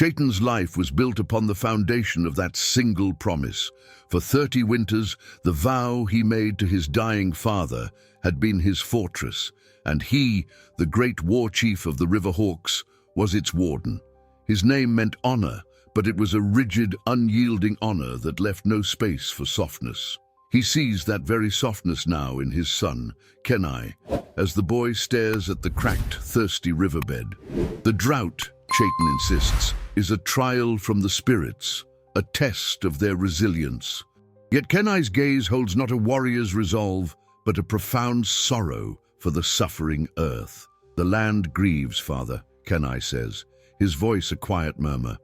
Chaitan's life was built upon the foundation of that single promise. For 30 winters, the vow he made to his dying father had been his fortress, and he, the great war chief of the River Hawks, was its warden. His name meant honor, but it was a rigid, unyielding honor that left no space for softness. He sees that very softness now in his son, Kenai, as the boy stares at the cracked, thirsty riverbed. The drought, Chaitan insists, is a trial from the spirits, a test of their resilience. Yet Kenai's gaze holds not a warrior's resolve, but a profound sorrow for the suffering earth. "The land grieves, father," Kenai says, his voice a quiet murmur.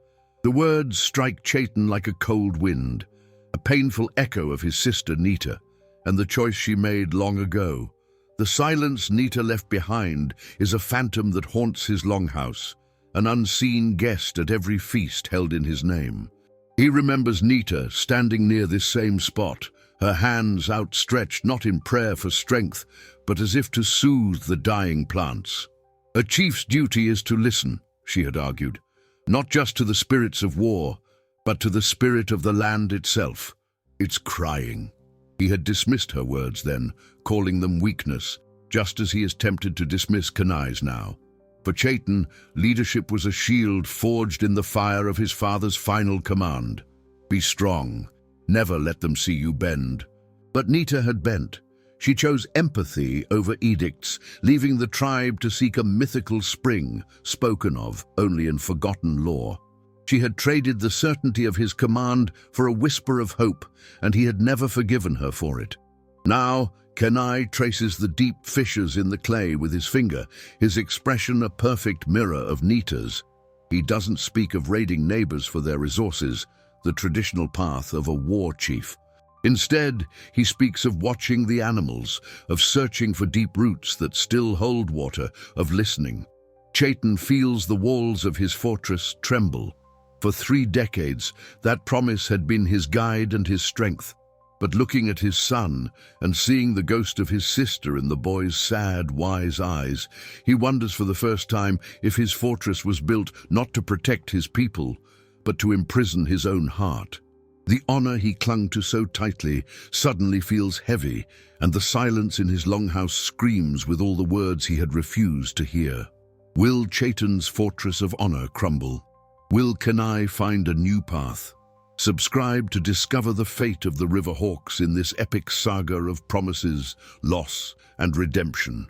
The words strike Chaitan like a cold wind, a painful echo of his sister Nita, and the choice she made long ago. The silence Nita left behind is a phantom that haunts his longhouse, an unseen guest at every feast held in his name. He remembers Nita standing near this same spot, her hands outstretched not in prayer for strength, but as if to soothe the dying plants. A chief's duty is to listen, she had argued, not just to the spirits of war, but to the spirit of the land itself. It's crying. He had dismissed her words then, calling them weakness, just as he is tempted to dismiss Kenai's now. For Chaitan, leadership was a shield forged in the fire of his father's final command. Be strong. Never let them see you bend. But Nita had bent. She chose empathy over edicts, leaving the tribe to seek a mythical spring, spoken of only in forgotten lore. She had traded the certainty of his command for a whisper of hope, and he had never forgiven her for it. Now, Kenai traces the deep fissures in the clay with his finger, his expression a perfect mirror of Nita's. He doesn't speak of raiding neighbors for their resources, the traditional path of a war chief. Instead, he speaks of watching the animals, of searching for deep roots that still hold water, of listening. Chaitan feels the walls of his fortress tremble. For 3 decades, that promise had been his guide and his strength. But looking at his son and seeing the ghost of his sister in the boy's sad, wise eyes, he wonders for the first time if his fortress was built not to protect his people, but to imprison his own heart. The honor he clung to so tightly suddenly feels heavy, and the silence in his longhouse screams with all the words he had refused to hear. Will Chaitan's fortress of honor crumble? Will Kenai find a new path? Subscribe to discover the fate of the River Hawks in this epic saga of promises, loss, and redemption.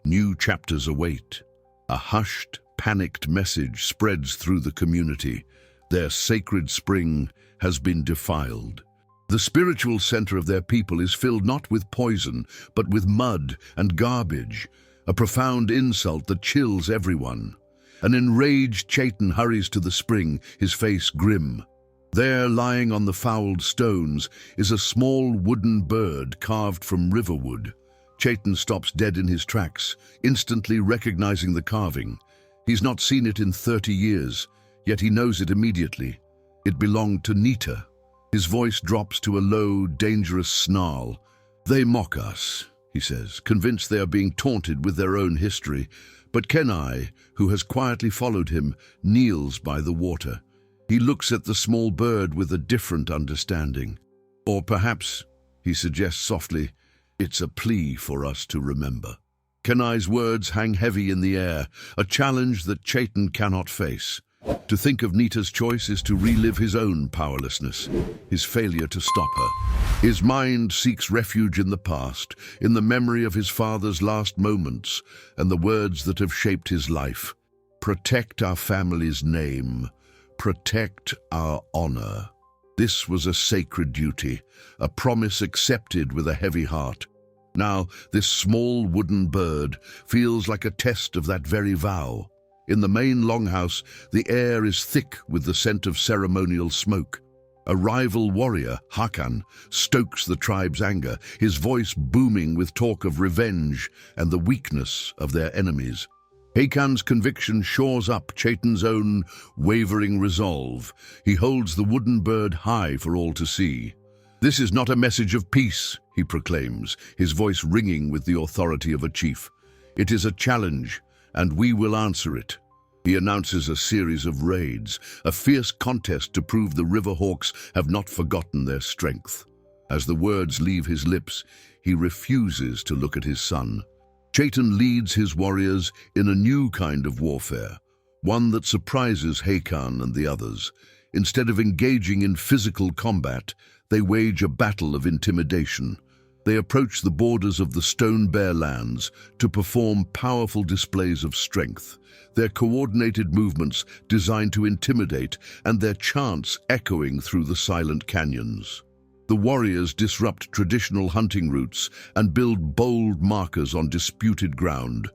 New chapters await. A hushed, panicked message spreads through the community. Their sacred spring has been defiled. The spiritual center of their people is filled not with poison, but with mud and garbage, a profound insult that chills everyone. An enraged Chaitan hurries to the spring, his face grim. There, lying on the fouled stones, is a small wooden bird carved from riverwood. Chaitan stops dead in his tracks, instantly recognizing the carving. He's not seen it in 30 years, yet he knows it immediately. It belonged to Nita. His voice drops to a low, dangerous snarl. "They mock us," he says, convinced they are being taunted with their own history. But Kenai, who has quietly followed him, kneels by the water. He looks at the small bird with a different understanding. Or perhaps, he suggests softly, it's a plea for us to remember. Kenai's words hang heavy in the air, a challenge that Chaitan cannot face. To think of Nita's choice is to relive his own powerlessness, his failure to stop her. His mind seeks refuge in the past, in the memory of his father's last moments and the words that have shaped his life. Protect our family's name. Protect our honor. This was a sacred duty, a promise accepted with a heavy heart. Now, this small wooden bird feels like a test of that very vow. In the main longhouse, the air is thick with the scent of ceremonial smoke. A rival warrior, Hakan, stokes the tribe's anger, his voice booming with talk of revenge and the weakness of their enemies. Hakan's conviction shores up Chaitan's own wavering resolve. He holds the wooden bird high for all to see. "This is not a message of peace," he proclaims, his voice ringing with the authority of a chief. "It is a challenge, and we will answer it." He announces a series of raids, a fierce contest to prove the Riverhawks have not forgotten their strength. As the words leave his lips, he refuses to look at his son. Chaitan leads his warriors in a new kind of warfare, one that surprises Hakan and the others. Instead of engaging in physical combat, they wage a battle of intimidation. They approach the borders of the Stone Bear lands to perform powerful displays of strength, their coordinated movements designed to intimidate and their chants echoing through the silent canyons. The warriors disrupt traditional hunting routes and build bold markers on disputed ground,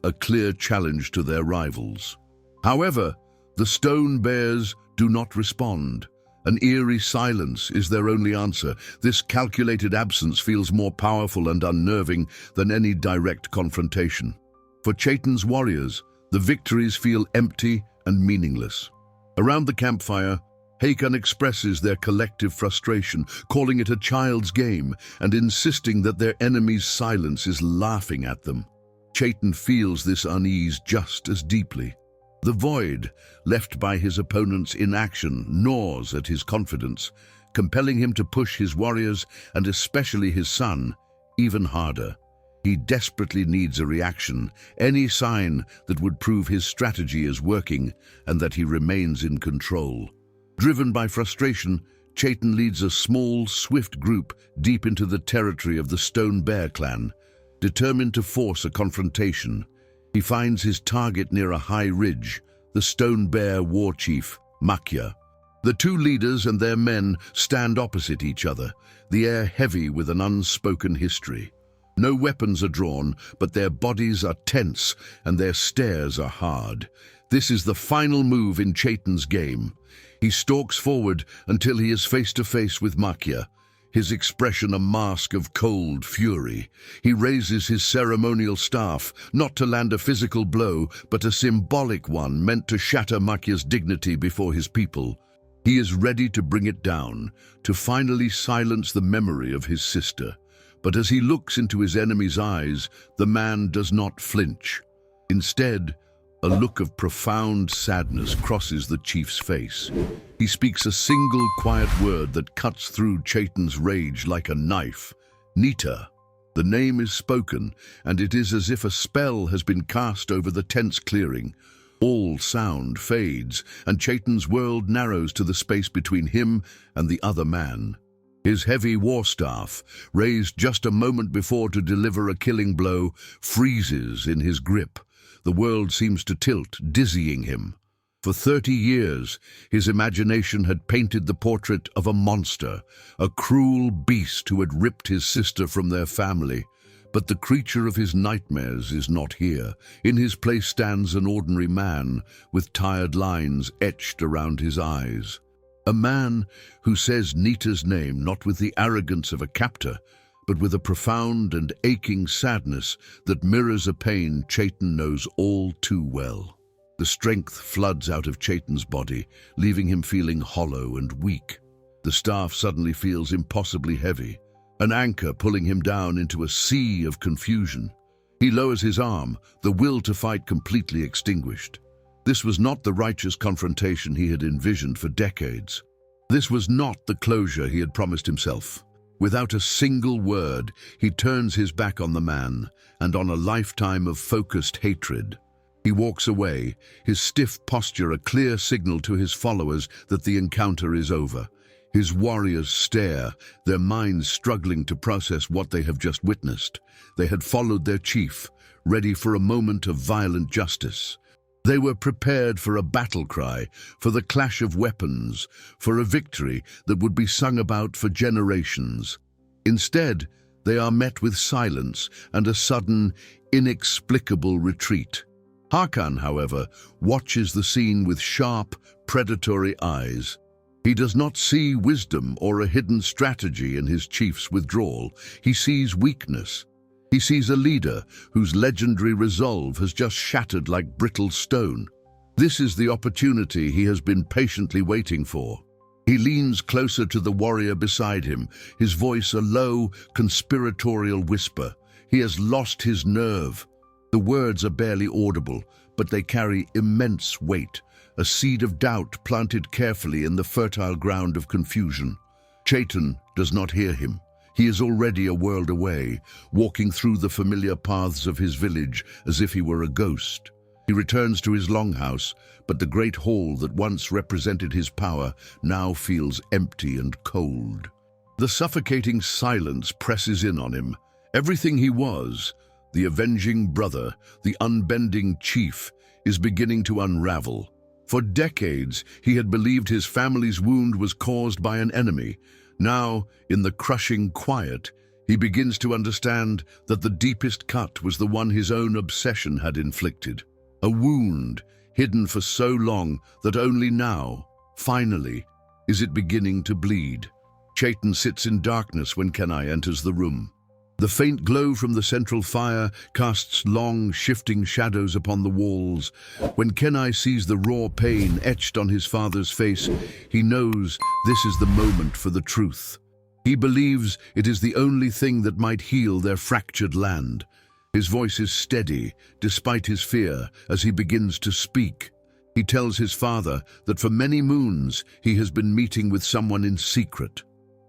a clear challenge to their rivals. However, the Stone Bears do not respond. An eerie silence is their only answer. This calculated absence feels more powerful and unnerving than any direct confrontation. For Chaitan's warriors, the victories feel empty and meaningless. Around the campfire, Hakan expresses their collective frustration, calling it a child's game and insisting that their enemy's silence is laughing at them. Chaitan feels this unease just as deeply. The void, left by his opponent's inaction, gnaws at his confidence, compelling him to push his warriors, and especially his son, even harder. He desperately needs a reaction, any sign that would prove his strategy is working and that he remains in control. Driven by frustration, Chaitan leads a small, swift group deep into the territory of the Stone Bear clan, determined to force a confrontation. He finds his target near a high ridge, the Stone Bear war chief, Makya. The two leaders and their men stand opposite each other, the air heavy with an unspoken history. No weapons are drawn, but their bodies are tense and their stares are hard. This is the final move in Chaitan's game. He stalks forward until he is face to face with Makya, his expression a mask of cold fury. He raises his ceremonial staff, not to land a physical blow, but a symbolic one meant to shatter Makya's dignity before his people. He is ready to bring it down, to finally silence the memory of his sister. But as he looks into his enemy's eyes, the man does not flinch. Instead, a look of profound sadness crosses the chief's face. He speaks a single quiet word that cuts through Chaitan's rage like a knife. Nita. The name is spoken, and it is as if a spell has been cast over the tense clearing. All sound fades, and Chaitan's world narrows to the space between him and the other man. His heavy war staff, raised just a moment before to deliver a killing blow, freezes in his grip. The world seems to tilt, dizzying him. For 30 years, his imagination had painted the portrait of a monster, a cruel beast who had ripped his sister from their family. But the creature of his nightmares is not here. In his place stands an ordinary man, with tired lines etched around his eyes. A man who says Nita's name not with the arrogance of a captor, but with a profound and aching sadness that mirrors a pain Chaitan knows all too well. The strength floods out of Chaitan's body, leaving him feeling hollow and weak. The staff suddenly feels impossibly heavy, an anchor pulling him down into a sea of confusion. He lowers his arm, the will to fight completely extinguished. This was not the righteous confrontation he had envisioned for decades. This was not the closure he had promised himself. Without a single word, he turns his back on the man and on a lifetime of focused hatred. He walks away, his stiff posture a clear signal to his followers that the encounter is over. His warriors stare, their minds struggling to process what they have just witnessed. They had followed their chief, ready for a moment of violent justice. They were prepared for a battle cry, for the clash of weapons, for a victory that would be sung about for generations. Instead, they are met with silence and a sudden, inexplicable retreat. Hakan, however, watches the scene with sharp, predatory eyes. He does not see wisdom or a hidden strategy in his chief's withdrawal. He sees weakness. He sees a leader whose legendary resolve has just shattered like brittle stone. This is the opportunity he has been patiently waiting for. He leans closer to the warrior beside him, his voice a low, conspiratorial whisper. He has lost his nerve. The words are barely audible, but they carry immense weight, a seed of doubt planted carefully in the fertile ground of confusion. Chaitan does not hear him. He is already a world away, walking through the familiar paths of his village as if he were a ghost. He returns to his longhouse, but the great hall that once represented his power now feels empty and cold. The suffocating silence presses in on him. Everything he was, the avenging brother, the unbending chief, is beginning to unravel. For decades, he had believed his family's wound was caused by an enemy. Now, in the crushing quiet, he begins to understand that the deepest cut was the one his own obsession had inflicted. A wound hidden for so long that only now, finally, is it beginning to bleed. Chaitan sits in darkness when Kenai enters the room. The faint glow from the central fire casts long, shifting shadows upon the walls. When Kenai sees the raw pain etched on his father's face, he knows this is the moment for the truth. He believes it is the only thing that might heal their fractured land. His voice is steady, despite his fear, as he begins to speak. He tells his father that for many moons he has been meeting with someone in secret.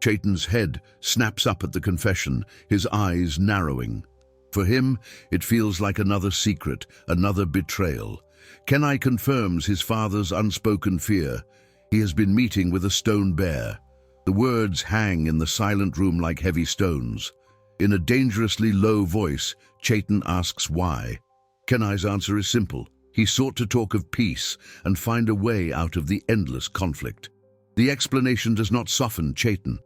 Chaitan's head snaps up at the confession, his eyes narrowing. For him, it feels like another secret, another betrayal. Kenai confirms his father's unspoken fear. He has been meeting with a stone bear. The words hang in the silent room like heavy stones. In a dangerously low voice, Chaitan asks why. Kenai's answer is simple. He sought to talk of peace and find a way out of the endless conflict. The explanation does not soften Chaitan.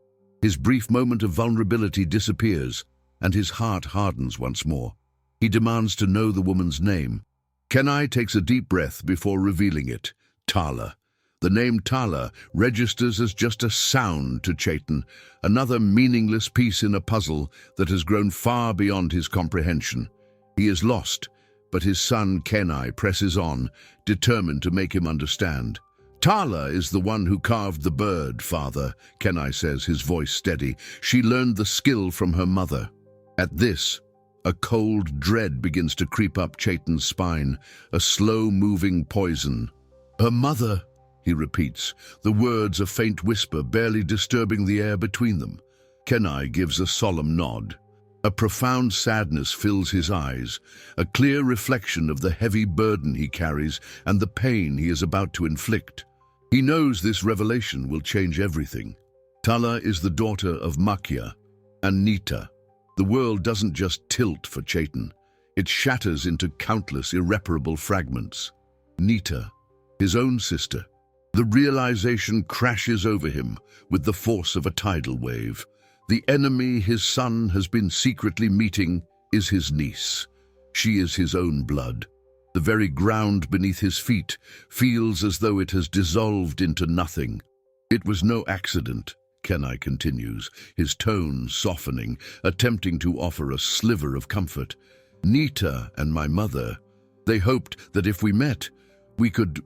His brief moment of vulnerability disappears, and his heart hardens once more. He demands to know the woman's name. Kenai takes a deep breath before revealing it. Tala. The name Tala registers as just a sound to Chaitan, another meaningless piece in a puzzle that has grown far beyond his comprehension. He is lost, but his son Kenai presses on, determined to make him understand. Tala is the one who carved the bird, father, Kenai says, his voice steady. She learned the skill from her mother. At this, a cold dread begins to creep up Chaitan's spine, a slow-moving poison. Her mother, he repeats, the words a faint whisper barely disturbing the air between them. Kenai gives a solemn nod. A profound sadness fills his eyes, a clear reflection of the heavy burden he carries and the pain he is about to inflict. He knows this revelation will change everything. Tala is the daughter of Makya and Nita. The world doesn't just tilt for Chaitan. It shatters into countless irreparable fragments. Nita, his own sister. The realization crashes over him with the force of a tidal wave. The enemy his son has been secretly meeting is his niece. She is his own blood. The very ground beneath his feet feels as though it has dissolved into nothing. It was no accident, Kenai continues, his tone softening, attempting to offer a sliver of comfort. Nita and my mother, they hoped that if we met, we could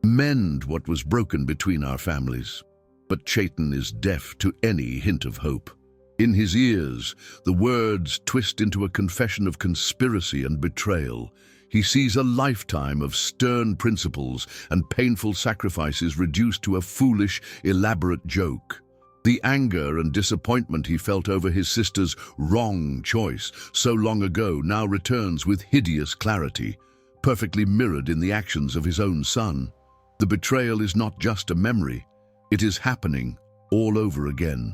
mend what was broken between our families. But Chaitan is deaf to any hint of hope. In his ears, the words twist into a confession of conspiracy and betrayal. He sees a lifetime of stern principles and painful sacrifices reduced to a foolish, elaborate joke. The anger and disappointment he felt over his sister's wrong choice so long ago now returns with hideous clarity, perfectly mirrored in the actions of his own son. The betrayal is not just a memory, it is happening all over again.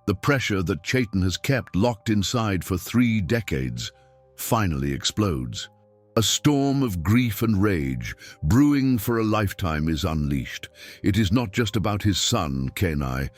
The pressure that Chaitan has kept locked inside for 3 decades finally explodes. A storm of grief and rage, brewing for a lifetime, is unleashed. It is not just about his son, Kenai.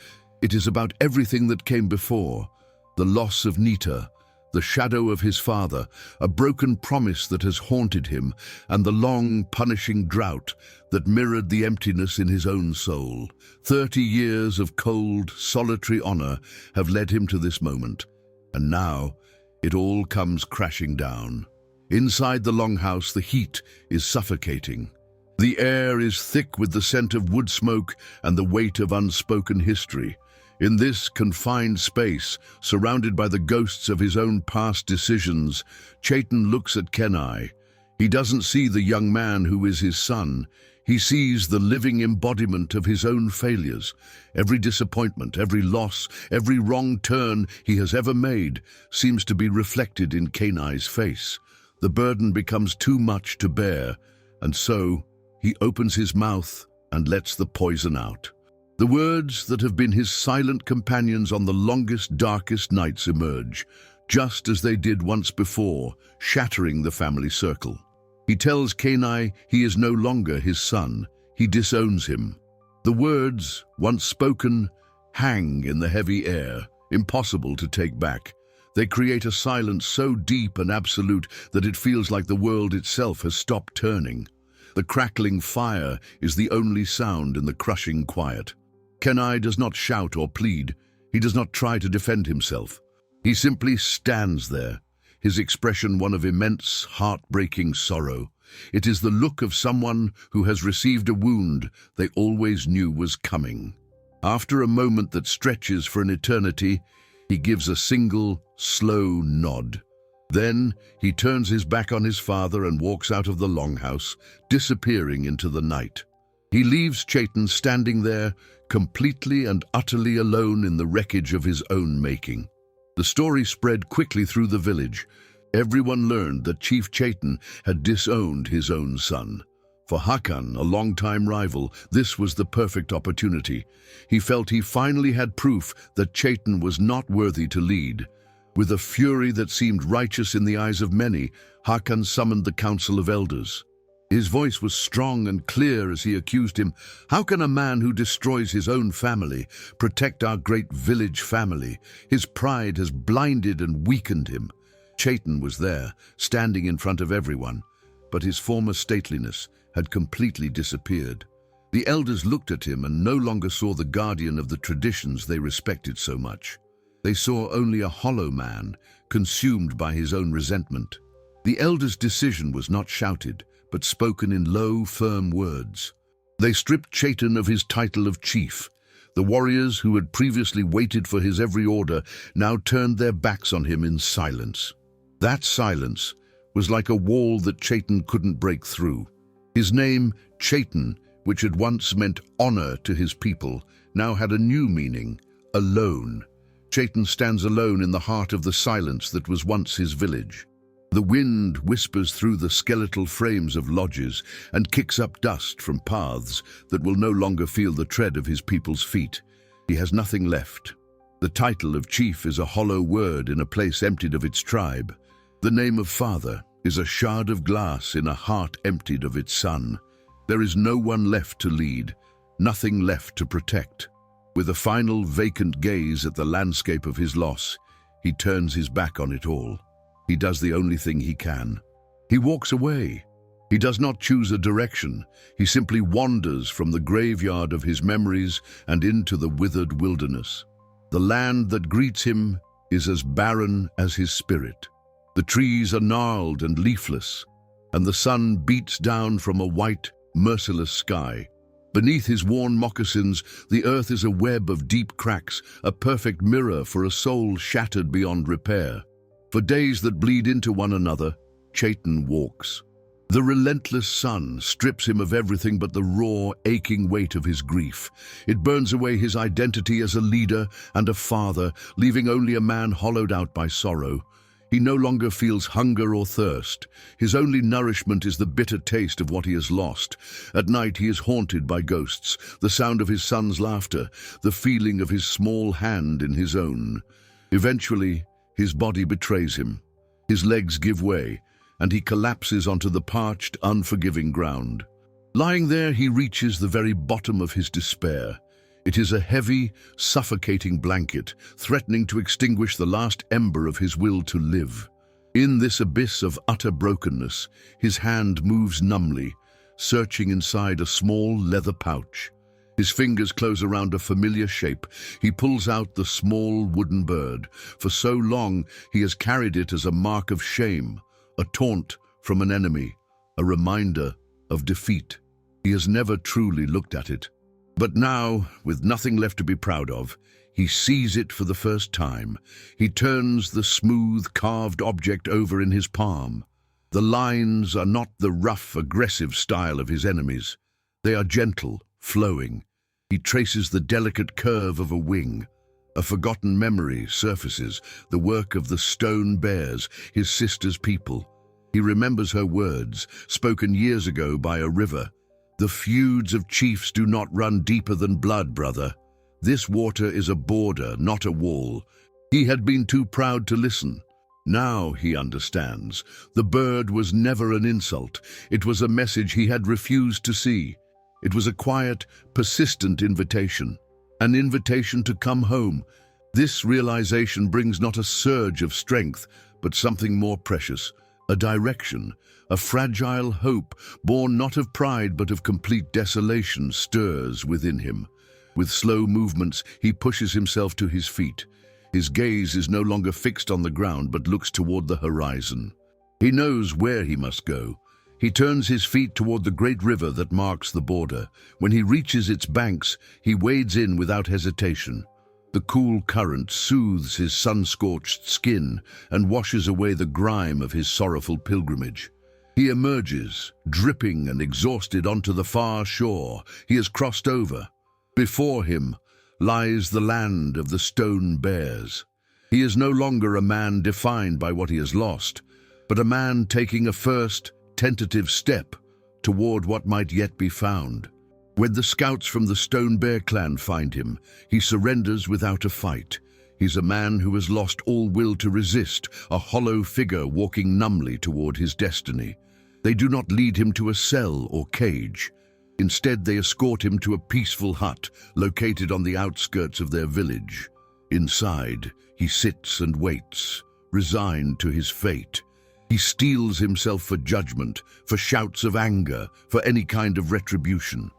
It is about everything that came before. The loss of Nita, the shadow of his father, a broken promise that has haunted him, and the long, punishing drought that mirrored the emptiness in his own soul. 30 years of cold, solitary honor have led him to this moment, and now it all comes crashing down. Inside the longhouse, the heat is suffocating. The air is thick with the scent of wood smoke and the weight of unspoken history. In this confined space, surrounded by the ghosts of his own past decisions, Chaitan looks at Kenai. He doesn't see the young man who is his son. He sees the living embodiment of his own failures. Every disappointment, every loss, every wrong turn he has ever made seems to be reflected in Kenai's face. The burden becomes too much to bear, and so he opens his mouth and lets the poison out. The words that have been his silent companions on the longest, darkest nights emerge, just as they did once before, shattering the family circle. He tells Kenai he is no longer his son. He disowns him. The words, once spoken, hang in the heavy air, impossible to take back. They create a silence so deep and absolute that it feels like the world itself has stopped turning. The crackling fire is the only sound in the crushing quiet. Kenai does not shout or plead. He does not try to defend himself. He simply stands there, his expression one of immense, heartbreaking sorrow. It is the look of someone who has received a wound they always knew was coming. After a moment that stretches for an eternity, he gives a single, slow nod. Then he turns his back on his father and walks out of the longhouse, disappearing into the night. He leaves Chaitan standing there, completely and utterly alone in the wreckage of his own making. The story spread quickly through the village. Everyone learned that Chief Chaitan had disowned his own son. For Hakan, a longtime rival, this was the perfect opportunity. He felt he finally had proof that Chaitan was not worthy to lead. With a fury that seemed righteous in the eyes of many, Hakan summoned the Council of Elders. His voice was strong and clear as he accused him. How can a man who destroys his own family protect our great village family? His pride has blinded and weakened him. Chaitan was there, standing in front of everyone, but his former stateliness had completely disappeared. The elders looked at him and no longer saw the guardian of the traditions they respected so much. They saw only a hollow man, consumed by his own resentment. The elders' decision was not shouted, but spoken in low, firm words. They stripped Chaitan of his title of chief. The warriors who had previously waited for his every order now turned their backs on him in silence. That silence was like a wall that Chaitan couldn't break through. His name, Chaitan, which had once meant honor to his people, now had a new meaning, alone. Chaitan stands alone in the heart of the silence that was once his village. The wind whispers through the skeletal frames of lodges and kicks up dust from paths that will no longer feel the tread of his people's feet. He has nothing left. The title of chief is a hollow word in a place emptied of its tribe. The name of father is a shard of glass in a heart emptied of its son. There is no one left to lead, nothing left to protect. With a final vacant gaze at the landscape of his loss, he turns his back on it all. He does the only thing he can. He walks away. He does not choose a direction. He simply wanders from the graveyard of his memories and into the withered wilderness. The land that greets him is as barren as his spirit. The trees are gnarled and leafless, and the sun beats down from a white, merciless sky. Beneath his worn moccasins, the earth is a web of deep cracks, a perfect mirror for a soul shattered beyond repair. For days that bleed into one another, Chaitan walks. The relentless sun strips him of everything but the raw, aching weight of his grief. It burns away his identity as a leader and a father, leaving only a man hollowed out by sorrow. He no longer feels hunger or thirst. His only nourishment is the bitter taste of what he has lost. At night he is haunted by ghosts, the sound of his son's laughter, the feeling of his small hand in his own. Eventually, his body betrays him. His legs give way, and he collapses onto the parched, unforgiving ground. Lying there, he reaches the very bottom of his despair. It is a heavy, suffocating blanket, threatening to extinguish the last ember of his will to live. In this abyss of utter brokenness, his hand moves numbly, searching inside a small leather pouch. His fingers close around a familiar shape. He pulls out the small wooden bird. For so long, he has carried it as a mark of shame, a taunt from an enemy, a reminder of defeat. He has never truly looked at it. But now, with nothing left to be proud of, he sees it for the first time. He turns the smooth, carved object over in his palm. The lines are not the rough, aggressive style of his enemies. They are gentle, flowing. He traces the delicate curve of a wing. A forgotten memory surfaces, the work of the stone bears, his sister's people. He remembers her words, spoken years ago by a river. The feuds of chiefs do not run deeper than blood, brother. This water is a border, not a wall. He had been too proud to listen. Now he understands. The bird was never an insult. It was a message he had refused to see. It was a quiet, persistent invitation. An invitation to come home. This realization brings not a surge of strength, but something more precious. A direction, a fragile hope, born not of pride but of complete desolation, stirs within him. With slow movements, he pushes himself to his feet. His gaze is no longer fixed on the ground but looks toward the horizon. He knows where he must go. He turns his feet toward the great river that marks the border. When he reaches its banks, he wades in without hesitation. The cool current soothes his sun-scorched skin and washes away the grime of his sorrowful pilgrimage. He emerges, dripping and exhausted, onto the far shore. He has crossed over. Before him lies the land of the stone bears. He is no longer a man defined by what he has lost, but a man taking a first, tentative step toward what might yet be found. When the scouts from the Stone Bear clan find him, he surrenders without a fight. He's a man who has lost all will to resist, a hollow figure walking numbly toward his destiny. They do not lead him to a cell or cage. Instead, they escort him to a peaceful hut located on the outskirts of their village. Inside, he sits and waits, resigned to his fate. He steels himself for judgment, for shouts of anger, for any kind of retribution.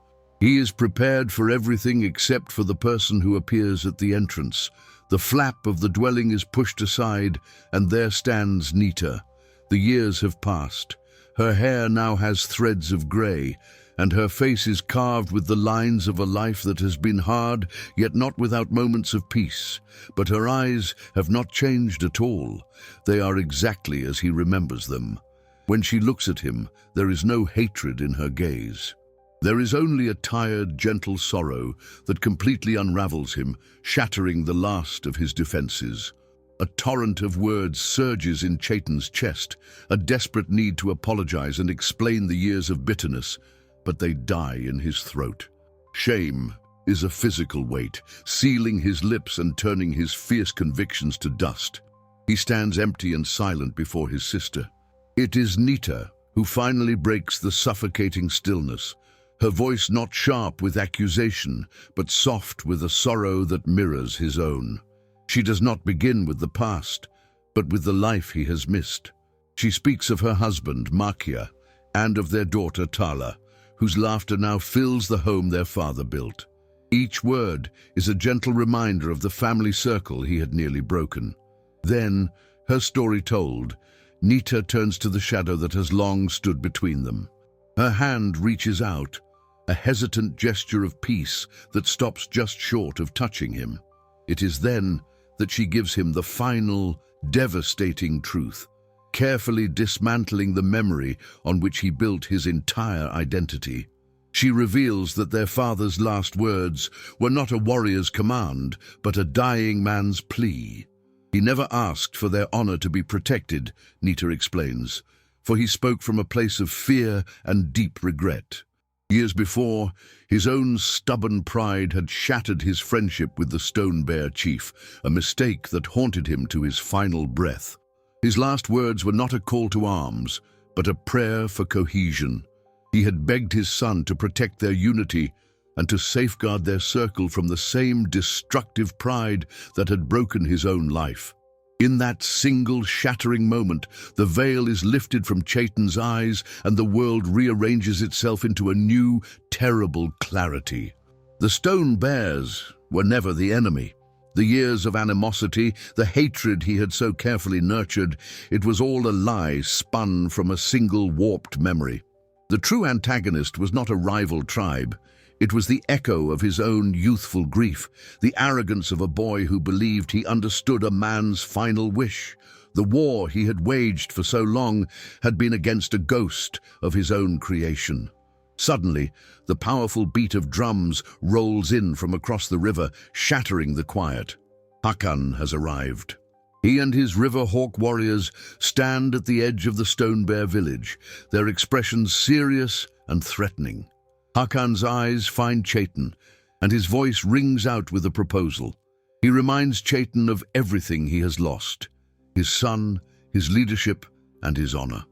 He is prepared for everything except for the person who appears at the entrance. The flap of the dwelling is pushed aside, and there stands Nita. The years have passed. Her hair now has threads of gray, and her face is carved with the lines of a life that has been hard, yet not without moments of peace. But her eyes have not changed at all. They are exactly as he remembers them. When she looks at him, there is no hatred in her gaze. There is only a tired, gentle sorrow that completely unravels him, shattering the last of his defenses. A torrent of words surges in Chaitan's chest, a desperate need to apologize and explain the years of bitterness, but they die in his throat. Shame is a physical weight, sealing his lips and turning his fierce convictions to dust. He stands empty and silent before his sister. It is Nita who finally breaks the suffocating stillness, her voice not sharp with accusation, but soft with a sorrow that mirrors his own. She does not begin with the past, but with the life he has missed. She speaks of her husband, Makia, and of their daughter, Tala, whose laughter now fills the home their father built. Each word is a gentle reminder of the family circle he had nearly broken. Then, her story told, Nita turns to the shadow that has long stood between them. Her hand reaches out, a hesitant gesture of peace that stops just short of touching him. It is then that she gives him the final, devastating truth, carefully dismantling the memory on which he built his entire identity. She reveals that their father's last words were not a warrior's command, but a dying man's plea. He never asked for their honor to be protected, Nita explains, for he spoke from a place of fear and deep regret. Years before, his own stubborn pride had shattered his friendship with the Stone Bear chief, a mistake that haunted him to his final breath. His last words were not a call to arms, but a prayer for cohesion. He had begged his son to protect their unity and to safeguard their circle from the same destructive pride that had broken his own life. In that single shattering moment, the veil is lifted from Chaitan's eyes and the world rearranges itself into a new, terrible clarity. The Stone Bears were never the enemy. The years of animosity, the hatred he had so carefully nurtured, it was all a lie spun from a single warped memory. The true antagonist was not a rival tribe. It was the echo of his own youthful grief, the arrogance of a boy who believed he understood a man's final wish. The war he had waged for so long had been against a ghost of his own creation. Suddenly, the powerful beat of drums rolls in from across the river, shattering the quiet. Hakan has arrived. He and his River Hawk warriors stand at the edge of the Stone Bear village, their expressions serious and threatening. Hakan's eyes find Chaitan, and his voice rings out with a proposal. He reminds Chaitan of everything he has lost: his son, his leadership, and his honor.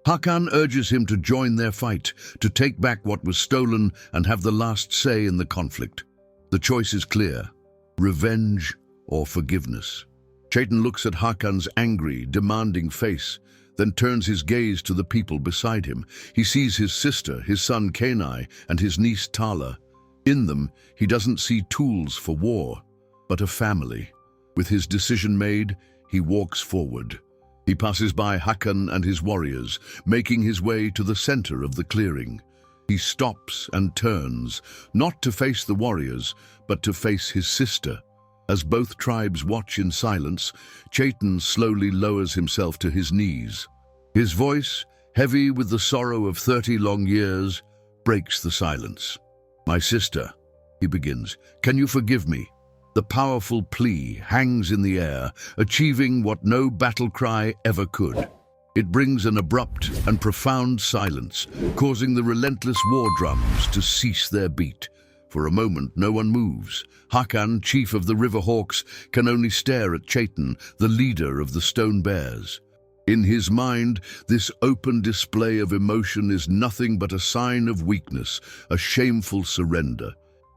Hakan urges him to join their fight, to take back what was stolen and have the last say in the conflict. The choice is clear: revenge or forgiveness. Chaitan looks at Hakan's angry, demanding face, then turns his gaze to the people beside him. He sees his sister, his son Kenai, and his niece Tala. In them, he doesn't see tools for war, but a family. With his decision made, he walks forward. He passes by Hakan and his warriors, making his way to the center of the clearing. He stops and turns, not to face the warriors, but to face his sister. As both tribes watch in silence, Chaitan slowly lowers himself to his knees. His voice, heavy with the sorrow of 30 long years, breaks the silence. "My sister," he begins, "can you forgive me?" The powerful plea hangs in the air, achieving what no battle cry ever could. It brings an abrupt and profound silence, causing the relentless war drums to cease their beat. For a moment, no one moves. Hakan, chief of the River Hawks, can only stare at Chaitan, the leader of the Stone Bears. In his mind, this open display of emotion is nothing but a sign of weakness, a shameful surrender.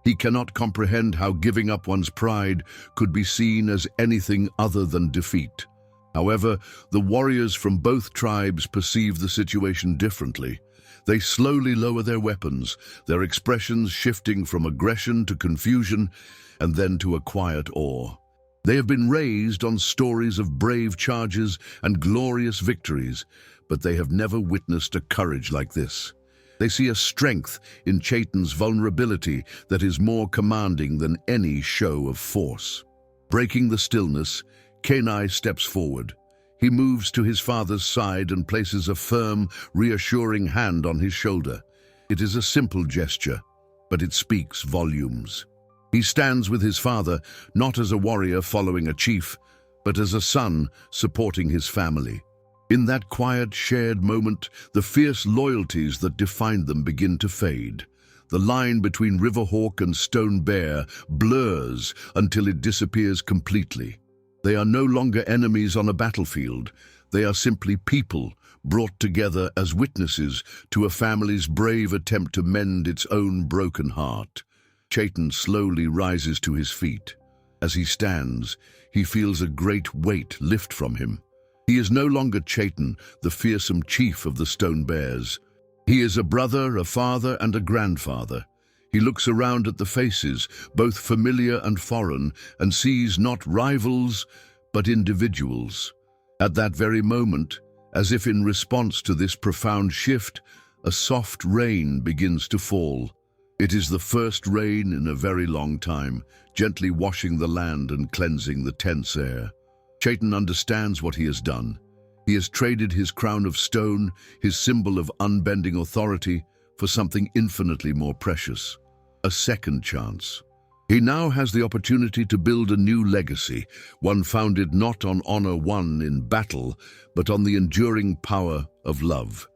He cannot comprehend how giving up one's pride could be seen as anything other than defeat. However, the warriors from both tribes perceive the situation differently. They slowly lower their weapons, their expressions shifting from aggression to confusion and then to a quiet awe. They have been raised on stories of brave charges and glorious victories, but they have never witnessed a courage like this. They see a strength in Chaitan's vulnerability that is more commanding than any show of force. Breaking the stillness, Kenai steps forward. He moves to his father's side and places a firm, reassuring hand on his shoulder. It is a simple gesture, but it speaks volumes. He stands with his father, not as a warrior following a chief, but as a son supporting his family. In that quiet, shared moment, the fierce loyalties that defined them begin to fade. The line between River Hawk and Stone Bear blurs until it disappears completely. They are no longer enemies on a battlefield. They are simply people brought together as witnesses to a family's brave attempt to mend its own broken heart. Chaitan slowly rises to his feet. As he stands, he feels a great weight lift from him. He is no longer Chaitan, the fearsome chief of the Stone Bears. He is a brother, a father, and a grandfather. He looks around at the faces, both familiar and foreign, and sees not rivals, but individuals. At that very moment, as if in response to this profound shift, a soft rain begins to fall. It is the first rain in a very long time, gently washing the land and cleansing the tense air. Chaitan understands what he has done. He has traded his crown of stone, his symbol of unbending authority, for something infinitely more precious: a second chance. He now has the opportunity to build a new legacy, one founded not on honor won in battle, but on the enduring power of love.